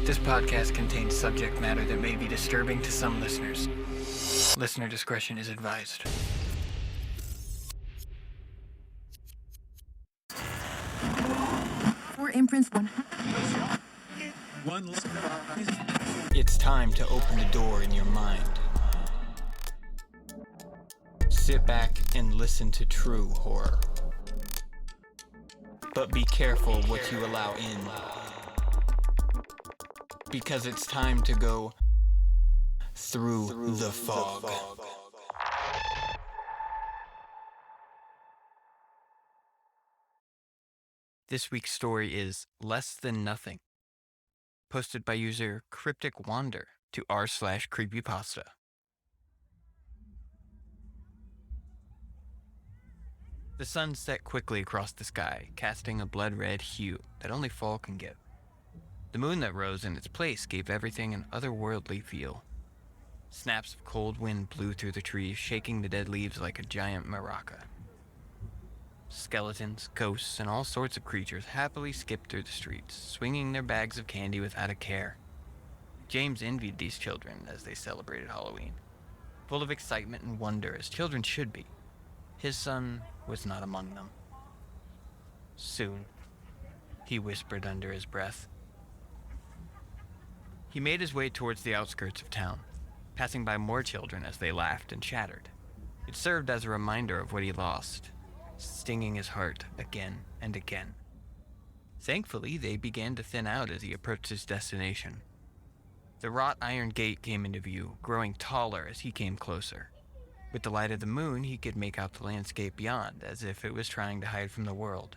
This podcast contains subject matter that may be disturbing to some listeners. Listener discretion is advised. For imprints one. It's time to open the door in your mind. Sit back and listen to true horror. But be careful what you allow in. Because it's time to go through the fog. This week's story is Less Than Nothing, posted by user Cryptic Wander to r/creepypasta. The sun set quickly across the sky, casting a blood-red hue that only fall can give. The moon that rose in its place gave everything an otherworldly feel. Snaps of cold wind blew through the trees, shaking the dead leaves like a giant maraca. Skeletons, ghosts, and all sorts of creatures happily skipped through the streets, swinging their bags of candy without a care. James envied these children as they celebrated Halloween, full of excitement and wonder as children should be. His son was not among them. Soon, he whispered under his breath. He made his way towards the outskirts of town, passing by more children as they laughed and chattered. It served as a reminder of what he lost, stinging his heart again and again. Thankfully, they began to thin out as he approached his destination. The wrought iron gate came into view, growing taller as he came closer. With the light of the moon, he could make out the landscape beyond, as if it was trying to hide from the world.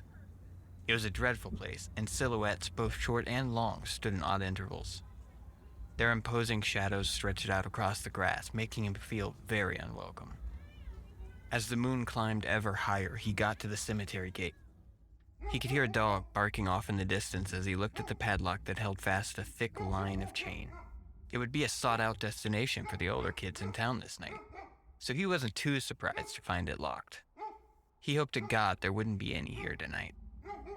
It was a dreadful place, and silhouettes, both short and long, stood in odd intervals. Their imposing shadows stretched out across the grass, making him feel very unwelcome. As the moon climbed ever higher, he got to the cemetery gate. He could hear a dog barking off in the distance as he looked at the padlock that held fast a thick line of chain. It would be a sought-out destination for the older kids in town this night, so he wasn't too surprised to find it locked. He hoped to God there wouldn't be any here tonight.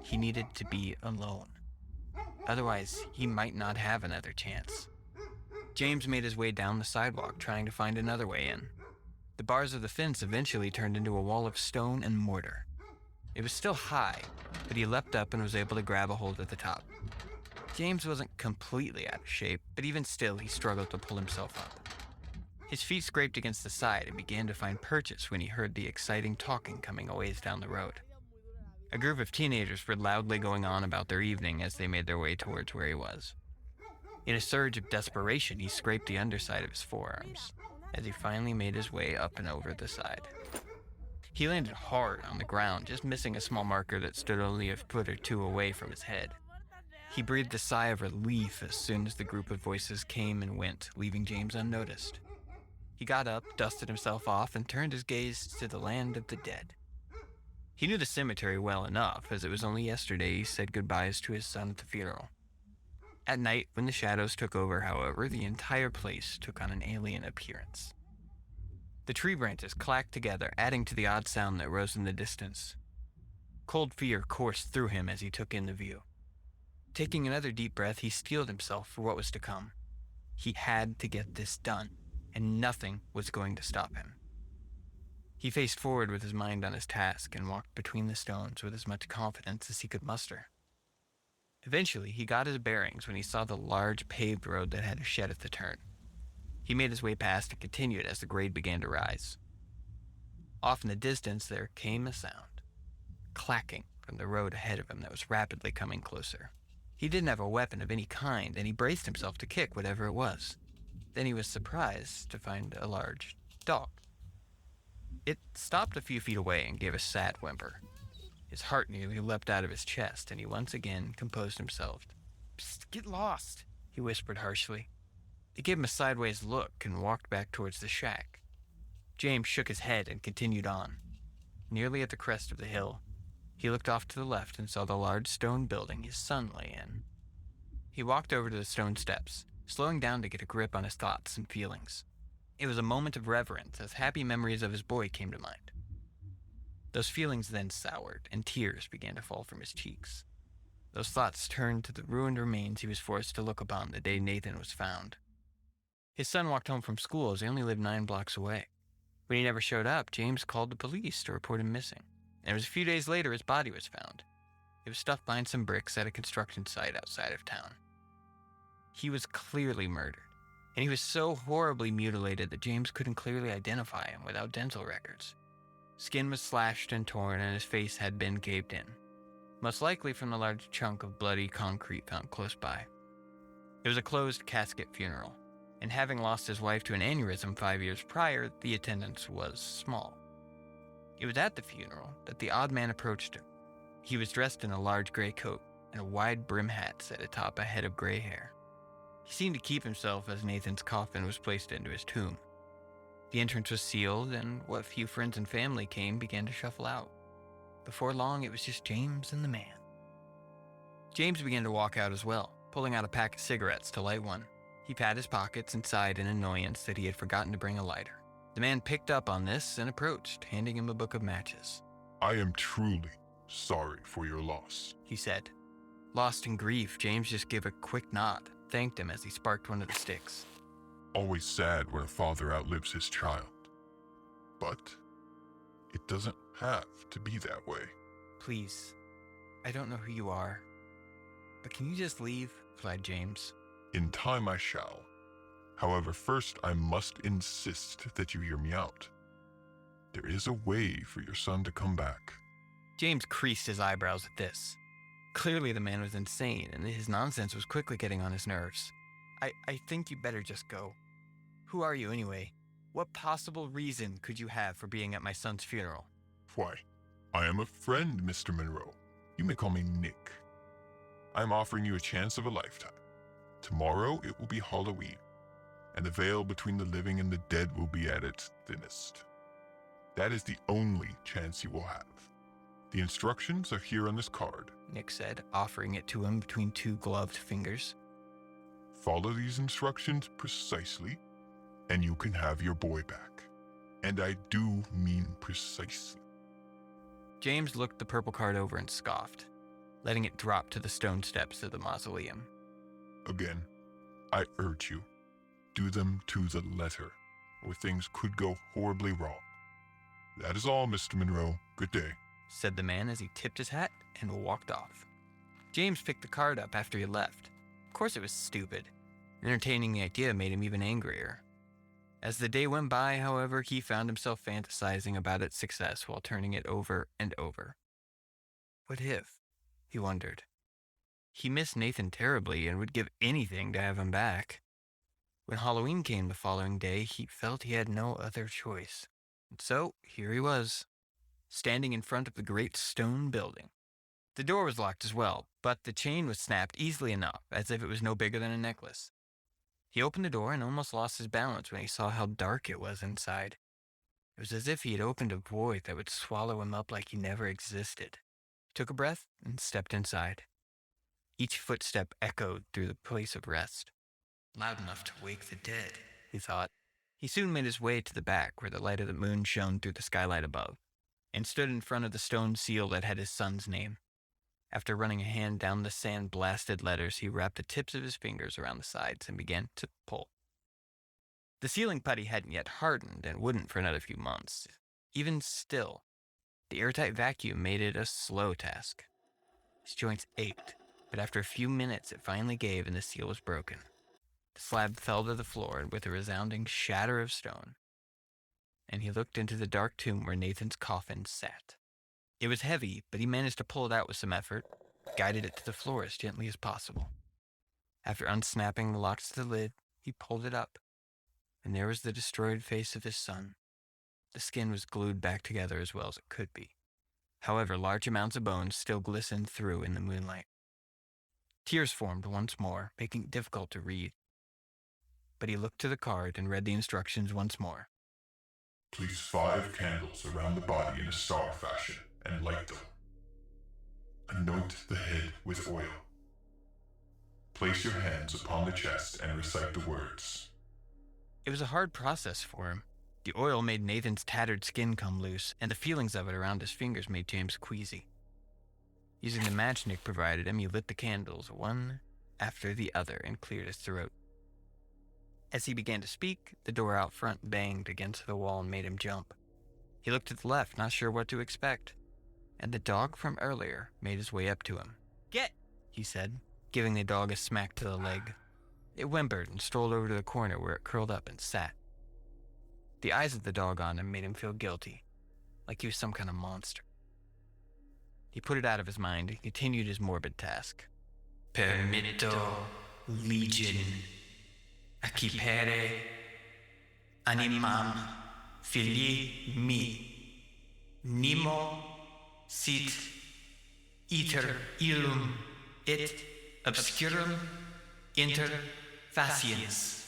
He needed to be alone. Otherwise, he might not have another chance. James made his way down the sidewalk, trying to find another way in. The bars of the fence eventually turned into a wall of stone and mortar. It was still high, but he leapt up and was able to grab a hold at the top. James wasn't completely out of shape, but even still he struggled to pull himself up. His feet scraped against the side and began to find purchase when he heard the exciting talking coming a ways down the road. A group of teenagers were loudly going on about their evening as they made their way towards where he was. In a surge of desperation, he scraped the underside of his forearms as he finally made his way up and over the side. He landed hard on the ground, just missing a small marker that stood only a foot or two away from his head. He breathed a sigh of relief as soon as the group of voices came and went, leaving James unnoticed. He got up, dusted himself off, and turned his gaze to the land of the dead. He knew the cemetery well enough, as it was only yesterday he said goodbyes to his son at the funeral. At night, when the shadows took over, however, the entire place took on an alien appearance. The tree branches clacked together, adding to the odd sound that rose in the distance. Cold fear coursed through him as he took in the view. Taking another deep breath, he steeled himself for what was to come. He had to get this done, and nothing was going to stop him. He faced forward with his mind on his task and walked between the stones with as much confidence as he could muster. Eventually, he got his bearings when he saw the large paved road that had a shed at the turn. He made his way past and continued as the grade began to rise. Off in the distance, there came a sound, clacking from the road ahead of him that was rapidly coming closer. He didn't have a weapon of any kind, and he braced himself to kick whatever it was. Then he was surprised to find a large dog. It stopped a few feet away and gave a sad whimper. His heart nearly leapt out of his chest, and he once again composed himself. "Psst, get lost," he whispered harshly. It gave him a sideways look and walked back towards the shack. James shook his head and continued on. Nearly at the crest of the hill, he looked off to the left and saw the large stone building his son lay in. He walked over to the stone steps, slowing down to get a grip on his thoughts and feelings. It was a moment of reverence as happy memories of his boy came to mind. Those feelings then soured, and tears began to fall from his cheeks. Those thoughts turned to the ruined remains he was forced to look upon the day Nathan was found. His son walked home from school as he only lived 9 blocks away. When he never showed up, James called the police to report him missing. And it was a few days later his body was found. It was stuffed behind some bricks at a construction site outside of town. He was clearly murdered, and he was so horribly mutilated that James couldn't clearly identify him without dental records. Skin was slashed and torn, and his face had been caved in, most likely from the large chunk of bloody concrete found close by. It was a closed casket funeral, and having lost his wife to an aneurysm 5 years prior, the attendance was small. It was at the funeral that the odd man approached him. He was dressed in a large gray coat and a wide brim hat set atop a head of gray hair. He seemed to keep himself as Nathan's coffin was placed into his tomb. The entrance was sealed, and what few friends and family came began to shuffle out. Before long, it was just James and the man. James began to walk out as well, pulling out a pack of cigarettes to light one. He patted his pockets and sighed in annoyance that he had forgotten to bring a lighter. The man picked up on this and approached, handing him a book of matches. "I am truly sorry for your loss," he said. Lost in grief, James just gave a quick nod, thanked him as he sparked one of the sticks. "Always sad when a father outlives his child. But it doesn't have to be that way." "Please, I don't know who you are, but can you just leave?" replied James. "In time I shall. However, first I must insist that you hear me out. There is a way for your son to come back." James creased his eyebrows at this. Clearly the man was insane, and his nonsense was quickly getting on his nerves. I think you better just go. Who are you anyway? What possible reason could you have for being at my son's funeral?" "Why, I am a friend, Mr. Monroe. You may call me Nick. I am offering you a chance of a lifetime. Tomorrow it will be Halloween, and the veil between the living and the dead will be at its thinnest. That is the only chance you will have. The instructions are here on this card," Nick said, offering it to him between 2 gloved fingers. "Follow these instructions precisely, and you can have your boy back. And I do mean precisely." James looked the purple card over and scoffed, letting it drop to the stone steps of the mausoleum. "Again, I urge you, do them to the letter, or things could go horribly wrong. That is all, Mr. Monroe. Good day," said the man as he tipped his hat and walked off. James picked the card up after he left. Of course it was stupid. Entertaining the idea made him even angrier. As the day went by, however, he found himself fantasizing about its success while turning it over and over. What if? He wondered. He missed Nathan terribly and would give anything to have him back. When Halloween came the following day, he felt he had no other choice. And so, here he was, standing in front of the great stone building. The door was locked as well, but the chain was snapped easily enough, as if it was no bigger than a necklace. He opened the door and almost lost his balance when he saw how dark it was inside. It was as if he had opened a void that would swallow him up like he never existed. He took a breath and stepped inside. Each footstep echoed through the place of rest. Loud enough to wake the dead, he thought. He soon made his way to the back where the light of the moon shone through the skylight above, and stood in front of the stone seal that had his son's name. After running a hand down the sand-blasted letters, he wrapped the tips of his fingers around the sides and began to pull. The sealing putty hadn't yet hardened and wouldn't for another few months. Even still, the airtight vacuum made it a slow task. His joints ached, but after a few minutes it finally gave and the seal was broken. The slab fell to the floor with a resounding shatter of stone, and he looked into the dark tomb where Nathan's coffin sat. It was heavy, but he managed to pull it out with some effort, guided it to the floor as gently as possible. After unsnapping the locks to the lid, he pulled it up, and there was the destroyed face of his son. The skin was glued back together as well as it could be. However, large amounts of bones still glistened through in the moonlight. Tears formed once more, making it difficult to read. But he looked to the card and read the instructions once more. "Place 5 candles around the body in a star fashion and light them. Anoint the head with oil. Place your hands upon the chest and recite the words." It was a hard process for him. The oil made Nathan's tattered skin come loose, and the feelings of it around his fingers made James queasy. Using the match Nick provided him, he lit the candles one after the other and cleared his throat. As he began to speak, the door out front banged against the wall and made him jump. He looked to the left, not sure what to expect, and the dog from earlier made his way up to him. "Get!" he said, giving the dog a smack to the leg. It whimpered and strolled over to the corner where it curled up and sat. The eyes of the dog on him made him feel guilty, like he was some kind of monster. He put it out of his mind and continued his morbid task. Permitto legem accipere animam filii mi nemo sit iter illum et obscurum inter faciens.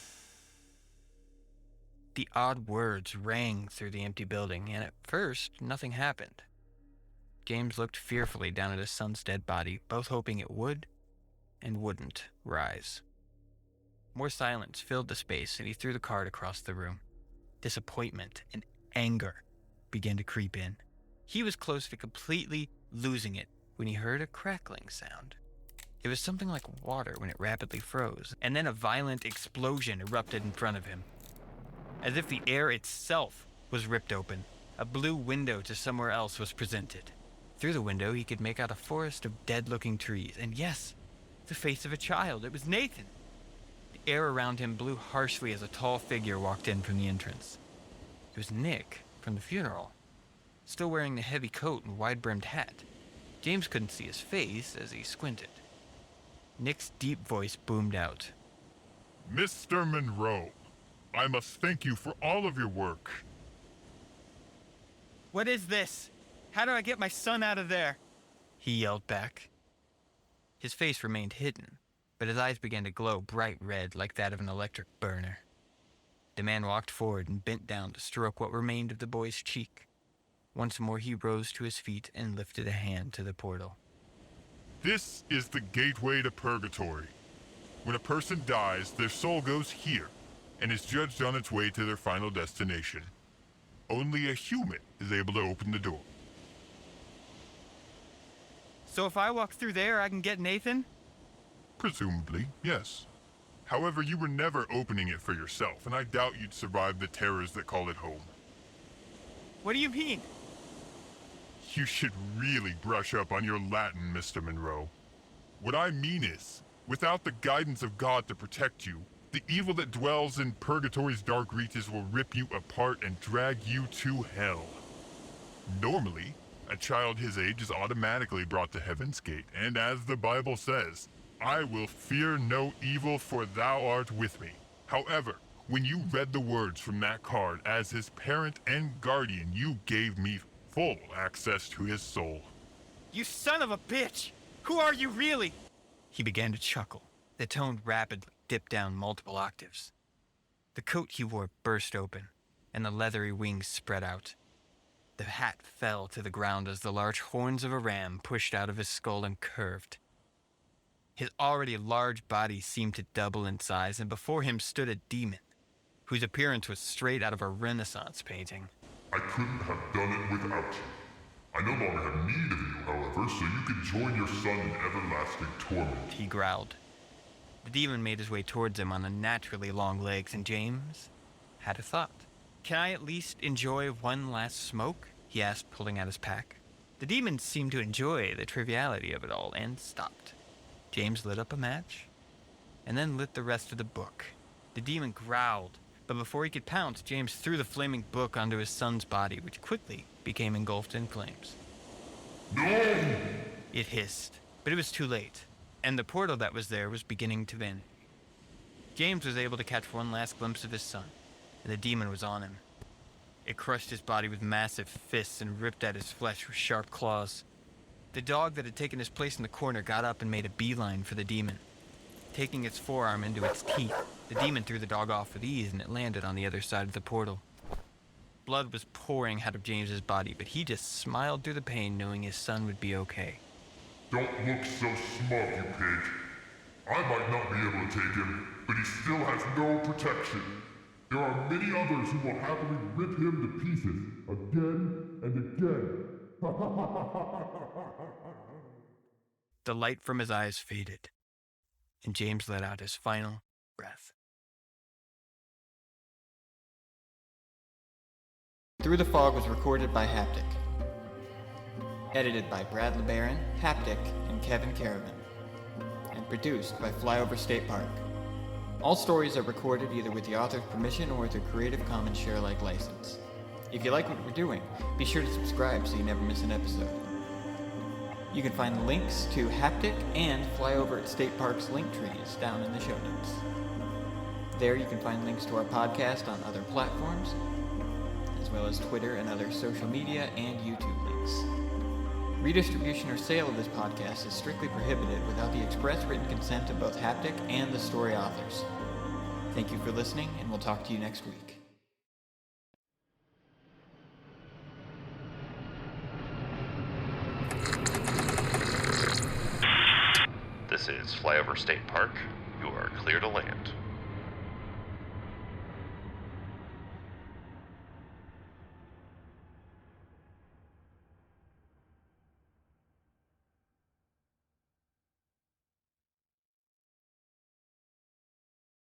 The odd words rang through the empty building, and at first, nothing happened. James looked fearfully down at his son's dead body, both hoping it would and wouldn't rise. More silence filled the space, and he threw the card across the room. Disappointment and anger began to creep in. He was close to completely losing it when he heard a crackling sound. It was something like water when it rapidly froze, and then a violent explosion erupted in front of him. As if the air itself was ripped open, a blue window to somewhere else was presented. Through the window, he could make out a forest of dead-looking trees, and yes, the face of a child. It was Nathan. The air around him blew harshly as a tall figure walked in from the entrance. It was Nick from the funeral, still wearing the heavy coat and wide-brimmed hat. James couldn't see his face as he squinted. Nick's deep voice boomed out. Mr. Monroe, I must thank you for all of your work. "What is this? How do I get my son out of there?" he yelled back. His face remained hidden, but his eyes began to glow bright red like that of an electric burner. The man walked forward and bent down to stroke what remained of the boy's cheek. Once more he rose to his feet and lifted a hand to the portal. This is the gateway to purgatory. When a person dies, their soul goes here and is judged on its way to their final destination. Only a human is able to open the door. "So if I walk through there, I can get Nathan?" Presumably, yes. However, you were never opening it for yourself, and I doubt you'd survive the terrors that call it home. "What do you mean?" You should really brush up on your Latin, Mr. Monroe. What I mean is, without the guidance of God to protect you, the evil that dwells in purgatory's dark reaches will rip you apart and drag you to hell. Normally, a child his age is automatically brought to heaven's gate, and as the Bible says, I will fear no evil, for thou art with me. However, when you read the words from that card, as his parent and guardian, you gave me full access to his soul. "You son of a bitch! Who are you really?" He began to chuckle. The tone rapidly dipped down multiple octaves. The coat he wore burst open, and the leathery wings spread out. The hat fell to the ground as the large horns of a ram pushed out of his skull and curved. His already large body seemed to double in size, and before him stood a demon, whose appearance was straight out of a Renaissance painting. I couldn't have done it without you. I no longer have need of you, however, so you can join your son in everlasting torment. He growled. The demon made his way towards him on unnaturally long legs, and James had a thought. "Can I at least enjoy one last smoke?" he asked, pulling out his pack. The demon seemed to enjoy the triviality of it all and stopped. James lit up a match and then lit the rest of the book. The demon growled, but before he could pounce, James threw the flaming book onto his son's body, which quickly became engulfed in flames. No! It hissed, but it was too late, and the portal that was there was beginning to vanish. James was able to catch one last glimpse of his son, and the demon was on him. It crushed his body with massive fists and ripped at his flesh with sharp claws. The dog that had taken his place in the corner got up and made a beeline for the demon. Taking its forearm into its teeth, the demon threw the dog off with ease, and it landed on the other side of the portal. Blood was pouring out of James's body, but he just smiled through the pain, knowing his son would be okay. Don't look so smug, you pig. I might not be able to take him, but he still has no protection. There are many others who will happily rip him to pieces again and again. The light from his eyes faded, and James let out his final breath. Through the Fog was recorded by Haptic. Edited by Brad LeBaron, Haptic, and Kevyn Kerrivan. And produced by Flyover State Park. All stories are recorded either with the author's permission or with a Creative Commons share-alike license. If you like what we're doing, be sure to subscribe so you never miss an episode. You can find links to Haptic and Flyover at State Park's link trees down in the show notes. There you can find links to our podcast on other platforms, as well as Twitter and other social media and YouTube links. Redistribution or sale of this podcast is strictly prohibited without the express written consent of both Haptic and the story authors. Thank you for listening, and we'll talk to you next week. This is Flyover State Park. You are clear to land.